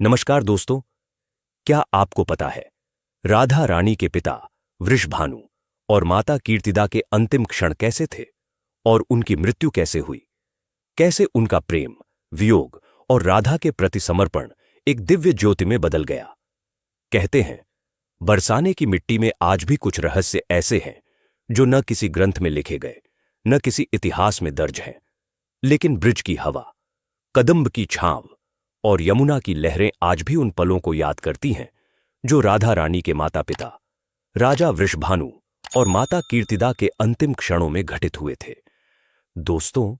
नमस्कार दोस्तों, क्या आपको पता है राधा रानी के पिता वृषभानु और माता कीर्तिदा के अंतिम क्षण कैसे थे और उनकी मृत्यु कैसे हुई? कैसे उनका प्रेम, वियोग और राधा के प्रति समर्पण एक दिव्य ज्योति में बदल गया? कहते हैं, बरसाने की मिट्टी में आज भी कुछ रहस्य ऐसे हैं जो न किसी ग्रंथ में लिखे गए, न किसी इतिहास में दर्ज हैं, लेकिन ब्रिज की हवा, कदम्ब की छांव और यमुना की लहरें आज भी उन पलों को याद करती हैं जो राधा रानी के माता पिता राजा वृषभानु और माता कीर्तिदा के अंतिम क्षणों में घटित हुए थे। दोस्तों,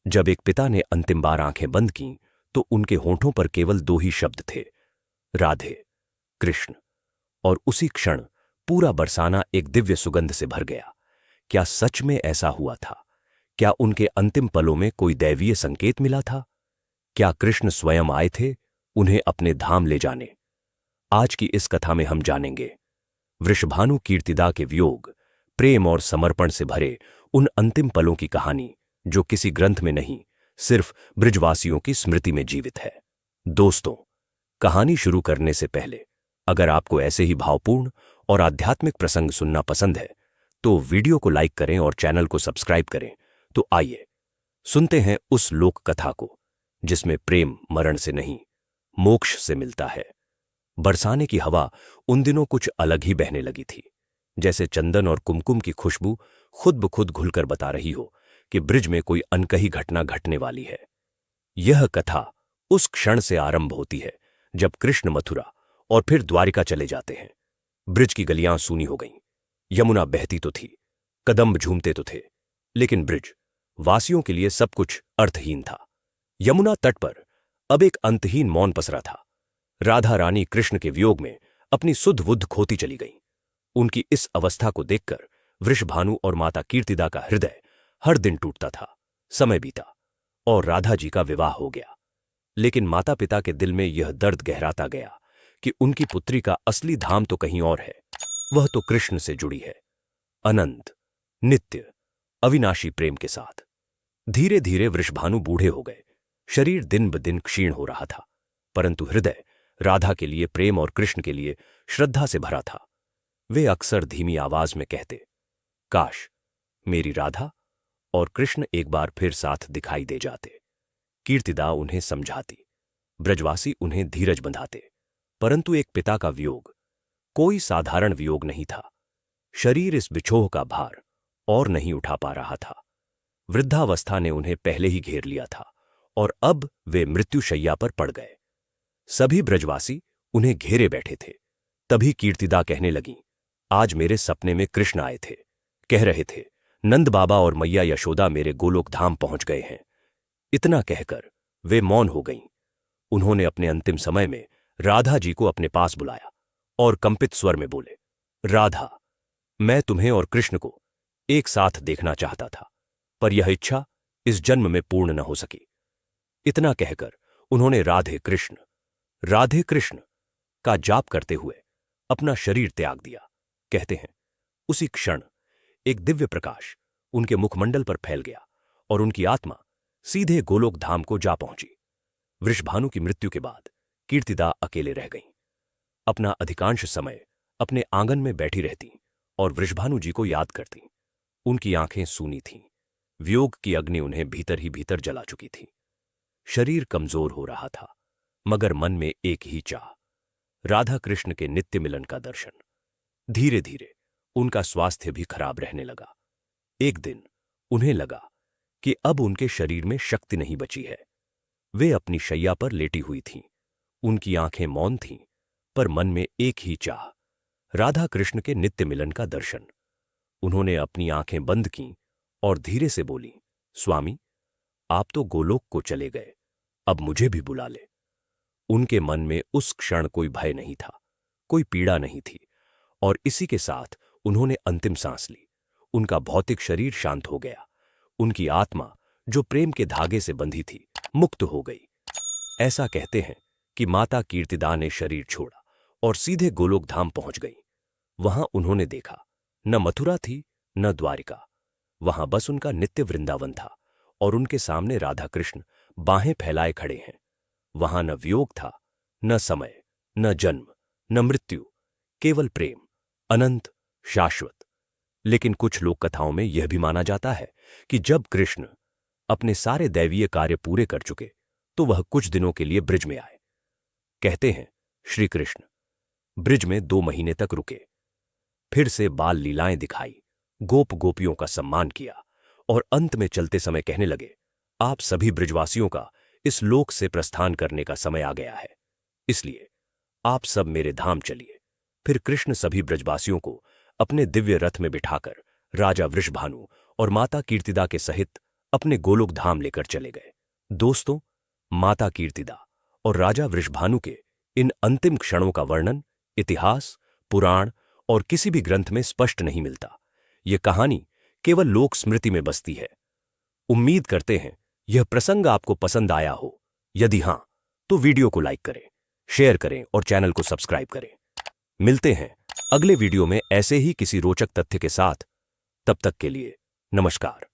जब एक पिता ने अंतिम बार आंखें बंद कीं तो उनके होठों पर केवल दो ही शब्द थे, राधे कृष्ण। और उसी क्षण पूरा बरसाना एक दिव्य सुगंध से भर गया। क्या सच में ऐसा हुआ था? क्या उनके अंतिम पलों में कोई दैवीय संकेत मिला था? क्या कृष्ण स्वयं आए थे उन्हें अपने धाम ले जाने? आज की इस कथा में हम जानेंगे वृषभानु कीर्तिदा के वियोग, प्रेम और समर्पण से भरे उन अंतिम पलों की कहानी जो किसी ग्रंथ में नहीं, सिर्फ ब्रिजवासियों की स्मृति में जीवित है। दोस्तों, कहानी शुरू करने से पहले अगर आपको ऐसे ही भावपूर्ण और आध्यात्मिक प्रसंग सुनना पसंद है तो वीडियो को लाइक करें और चैनल को सब्सक्राइब करें। तो आइए सुनते हैं उस लोक कथा को जिसमें प्रेम मरण से नहीं, मोक्ष से मिलता है। बरसाने की हवा उन दिनों कुछ अलग ही बहने लगी थी, जैसे चंदन और कुमकुम की खुशबू खुद ब खुद घुलकर बता रही हो कि ब्रिज में कोई अनकही घटना घटने वाली है। यह कथा उस क्षण से आरंभ होती है जब कृष्ण मथुरा और फिर द्वारिका चले जाते हैं। ब्रिज की गलियां सूनी हो गईं, यमुना बहती तो थी, कदम्ब झूमते तो थे, लेकिन ब्रिज वासियों के लिए सब कुछ अर्थहीन था। यमुना तट पर अब एक अंतहीन मौन पसरा था। राधा रानी कृष्ण के वियोग में अपनी सुध बुद्ध खोती चली गईं। उनकी इस अवस्था को देखकर वृषभानु और माता कीर्तिदा का हृदय हर दिन टूटता था। समय बीता और राधा जी का विवाह हो गया, लेकिन माता पिता के दिल में यह दर्द गहराता गया कि उनकी पुत्री का असली धाम तो कहीं और है। वह तो कृष्ण से जुड़ी है, अनंत, नित्य, अविनाशी प्रेम के साथ। धीरे धीरे वृषभानु बूढ़े हो गए। शरीर दिन ब दिन क्षीण हो रहा था, परंतु हृदय राधा के लिए प्रेम और कृष्ण के लिए श्रद्धा से भरा था। वे अक्सर धीमी आवाज में कहते, काश मेरी राधा और कृष्ण एक बार फिर साथ दिखाई दे जाते। कीर्तिदा उन्हें समझाती, ब्रजवासी उन्हें धीरज बंधाते, परंतु एक पिता का वियोग कोई साधारण वियोग नहीं था। शरीर इस बिछोह का भार और नहीं उठा पा रहा था। वृद्धावस्था ने उन्हें पहले ही घेर लिया था और अब वे मृत्युशैया पर पड़ गए। सभी ब्रजवासी उन्हें घेरे बैठे थे। तभी कीर्तिदा कहने लगीं, आज मेरे सपने में कृष्ण आए थे। कह रहे थे, नंद बाबा और मैया यशोदा मेरे गोलोक धाम पहुंच गए हैं। इतना कहकर वे मौन हो गईं। उन्होंने अपने अंतिम समय में राधा जी को अपने पास बुलाया और कंपित स्वर में बोले, राधा, मैं तुम्हें और कृष्ण को एक साथ देखना चाहता था, पर यह इच्छा इस जन्म में पूर्ण न हो सकी। इतना कहकर उन्होंने राधे कृष्ण का जाप करते हुए अपना शरीर त्याग दिया। कहते हैं, उसी क्षण एक दिव्य प्रकाश उनके मुखमंडल पर फैल गया और उनकी आत्मा सीधे गोलोक धाम को जा पहुंची। वृषभानु की मृत्यु के बाद कीर्तिदा अकेले रह गईं। अपना अधिकांश समय अपने आंगन में बैठी रहती और वृषभानु जी को याद करती। उनकी आंखें सूनी थीं। वियोग की अग्नि उन्हें भीतर ही भीतर जला चुकी थी। शरीर कमजोर हो रहा था, मगर मन में एक ही चाह, राधा कृष्ण के नित्य मिलन का दर्शन। धीरे धीरे उनका स्वास्थ्य भी खराब रहने लगा। एक दिन उन्हें लगा कि अब उनके शरीर में शक्ति नहीं बची है। वे अपनी शैया पर लेटी हुई थीं। उनकी आंखें मौन थीं, पर मन में एक ही चाह, राधा कृष्ण के नित्य मिलन का दर्शन। उन्होंने अपनी आंखें बंद कीं और धीरे से बोली, स्वामी, आप तो गोलोक को चले गए, अब मुझे भी बुला ले। उनके मन में उस क्षण कोई भय नहीं था, कोई पीड़ा नहीं थी, और इसी के साथ उन्होंने अंतिम सांस ली। उनका भौतिक शरीर शांत हो गया। उनकी आत्मा, जो प्रेम के धागे से बंधी थी, मुक्त हो गई। ऐसा कहते हैं कि माता कीर्तिदा ने शरीर छोड़ा और सीधे गोलोक धाम पहुंच गई। वहां उन्होंने देखा, न मथुरा थी न द्वारिका। वहां बस उनका नित्य वृंदावन था और उनके सामने राधा कृष्ण बाहें फैलाए खड़े हैं। वहां न वियोग था न समय, न जन्म, न मृत्यु, केवल प्रेम, अनंत, शाश्वत। लेकिन कुछ लोक कथाओं में यह भी माना जाता है कि जब कृष्ण अपने सारे दैवीय कार्य पूरे कर चुके तो वह कुछ दिनों के लिए ब्रिज में आए। कहते हैं श्री कृष्ण ब्रिज में 2 महीने तक रुके, फिर से बाल लीलाएं दिखाई, गोप गोपियों का सम्मान किया और अंत में चलते समय कहने लगे, आप सभी ब्रिजवासियों का इस लोक से प्रस्थान करने का समय आ गया है, इसलिए आप सब मेरे धाम चलिए। फिर कृष्ण सभी ब्रजवासियों को अपने दिव्य रथ में बिठाकर राजा वृषभानु और माता कीर्तिदा के सहित अपने गोलोक धाम लेकर चले गए। दोस्तों, माता कीर्तिदा और राजा वृषभानु के इन अंतिम क्षणों का वर्णन इतिहास, पुराण और किसी भी ग्रंथ में स्पष्ट नहीं मिलता। यह कहानी केवल लोक स्मृति में बसती है। उम्मीद करते हैं यह प्रसंग आपको पसंद आया हो। यदि हां, तो वीडियो को लाइक करें, शेयर करें और चैनल को सब्सक्राइब करें। मिलते हैं अगले वीडियो में ऐसे ही किसी रोचक तथ्य के साथ। तब तक के लिए नमस्कार।